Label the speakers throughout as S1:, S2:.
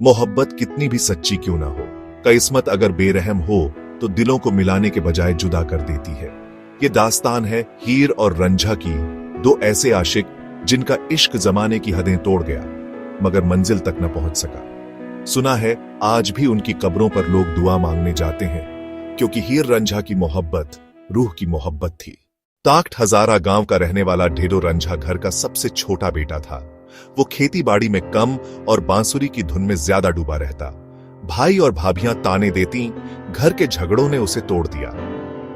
S1: मोहब्बत कितनी भी सच्ची क्यों ना हो, किस्मत अगर बेरहम हो तो दिलों को मिलाने के बजाय जुदा कर देती है। ये दास्तान है हीर और रंझा की, दो ऐसे आशिक जिनका इश्क जमाने की हदें तोड़ गया मगर मंजिल तक न पहुंच सका। सुना है आज भी उनकी कब्रों पर लोग दुआ मांगने जाते हैं, क्योंकि हीर रंझा की मोहब्बत रूह की मोहब्बत थी। ताख्त हजारा गांव का रहने वाला ढेडो रंझा घर का सबसे छोटा बेटा था। वो खेती बाड़ी में कम और बांसुरी की धुन में ज्यादा डूबा रहता। भाई और भाभियां ताने देती, घर के झगड़ों ने उसे तोड़ दिया।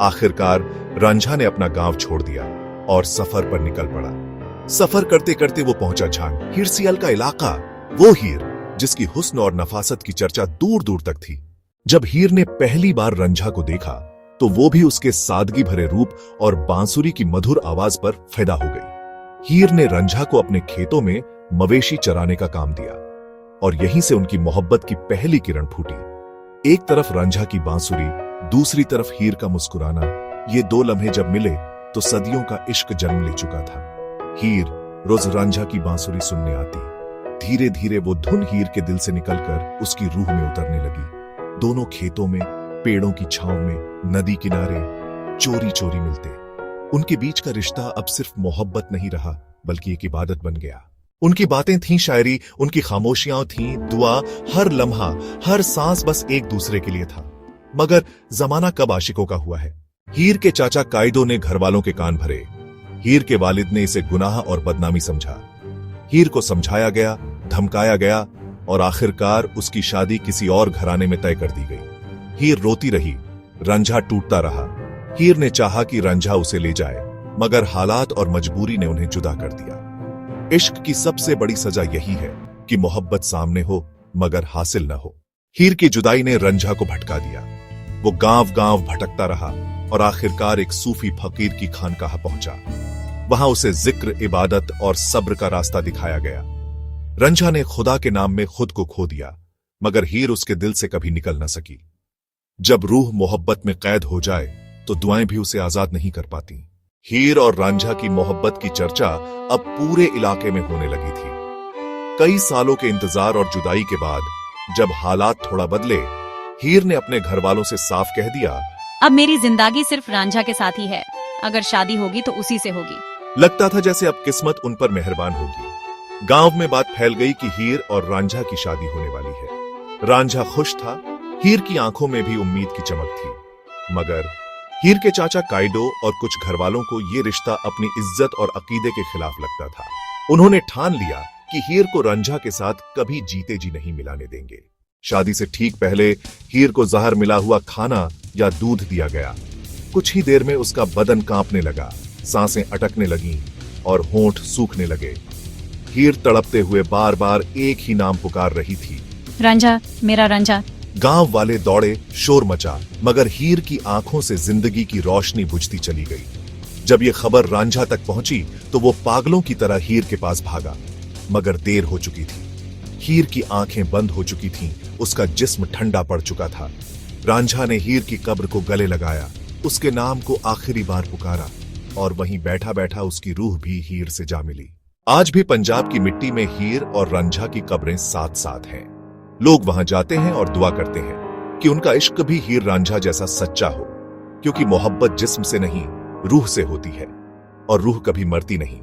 S1: आखिरकार रंझा ने अपना गांव छोड़ दिया और सफर पर निकल पड़ा। सफर करते करते वो पहुंचा झांग, हिरसियल का इलाका, वो हीर जिसकी हुस्न और नफासत की चर्चा दूर दूर तक थी। जब हीर ने पहली बार रंझा को देखा तो वो भी उसके सादगी भरे रूप और बांसुरी की मधुर आवाज पर फिदा हो गई। हीर ने रंझा को अपने खेतों में मवेशी चराने का काम दिया और यहीं से उनकी मोहब्बत की पहली किरण फूटी। एक तरफ रंझा की बांसुरी, दूसरी तरफ हीर का मुस्कुराना। ये दो लम्हे जब मिले तो सदियों का इश्क जन्म ले चुका था। हीर रोज रंझा की बांसुरी सुनने आती। धीरे धीरे वो धुन हीर के दिल से निकलकर उसकी रूह में उतरने लगी। दोनों खेतों में, पेड़ों की छांव में, नदी किनारे चोरी चोरी मिलते। उनके बीच का रिश्ता अब सिर्फ मोहब्बत नहीं रहा बल्कि एक इबादत बन गया। उनकी बातें थीं शायरी, उनकी खामोशियां थीं दुआ। हर लम्हा, हर सांस बस एक दूसरे के लिए था। मगर जमाना कब आशिकों का हुआ है। हीर के चाचा कायदो ने घर वालों के कान भरे। हीर के वालिद ने इसे गुनाह और बदनामी समझा। हीर को समझाया गया, धमकाया गया और आखिरकार उसकी शादी किसी और घराने में तय कर दी गई। हीर रोती रही, रंझा टूटता रहा। हीर ने चाहा कि रंझा उसे ले जाए, मगर हालात और मजबूरी ने उन्हें जुदा कर दिया। इश्क की सबसे बड़ी सजा यही है कि मोहब्बत सामने हो मगर हासिल न हो। हीर की जुदाई ने रंझा को भटका दिया। वो गांव गांव भटकता रहा और आखिरकार एक सूफी फकीर की खानकाह पहुंचा। वहां उसे जिक्र, इबादत और सब्र का रास्ता दिखाया गया। रंझा ने खुदा के नाम में खुद को खो दिया, मगर हीर उसके दिल से कभी निकल न सकी। जब रूह मोहब्बत में कैद हो जाए तो दुआएं भी उसे आजाद नहीं कर पाती। हीर और रंझा की मोहब्बत की चर्चा अब पूरे इलाके में होने लगी थी। कई सालों के इंतजार और जुदाई के बाद जब हालात थोड़ा बदले, हीर ने अपने घर वालों से साफ कह दिया,
S2: अब मेरी जिंदगी सिर्फ रंझा के साथ ही है। अगर शादी होगी तो उसी से होगी।
S1: लगता था जैसे अब किस्मत उन पर मेहरबान होगी। गांव में बात फैल गई कि हीर और रंझा की शादी होने वाली है। रंझा खुश था, हीर की आंखों में भी उम्मीद की चमक थी। मगर हीर के चाचा कायदो और कुछ घरवालों को ये रिश्ता अपनी इज्जत और अकीदे के खिलाफ लगता था। उन्होंने ठान लिया कि हीर को रंझा के साथ कभी जीते जी नहीं मिलाने देंगे। शादी से ठीक पहले हीर को जहर मिला हुआ खाना या दूध दिया गया। कुछ ही देर में उसका बदन कांपने लगा, सांसें अटकने लगीं और होंठ सूखने लगे। हीर तड़पते हुए बार बार एक ही नाम पुकार रही थी,
S2: रंझा, मेरा रंझा।
S1: गांव वाले दौड़े, शोर मचा, मगर हीर की आंखों से जिंदगी की रोशनी बुझती चली गई। जब ये खबर रंझा तक पहुंची तो वो पागलों की तरह हीर के पास भागा, मगर देर हो चुकी थी। हीर की आंखें बंद हो चुकी थीं, उसका जिस्म ठंडा पड़ चुका था। रंझा ने हीर की कब्र को गले लगाया, उसके नाम को आखिरी बार पुकारा और वहीं बैठा बैठा उसकी रूह भी हीर से जा मिली। आज भी पंजाब की मिट्टी में हीर और रंझा की कब्रें साथ साथ हैं। लोग वहां जाते हैं और दुआ करते हैं कि उनका इश्क भी हीर रंझा जैसा सच्चा हो, क्योंकि मोहब्बत जिस्म से नहीं, रूह से होती है और रूह कभी मरती नहीं।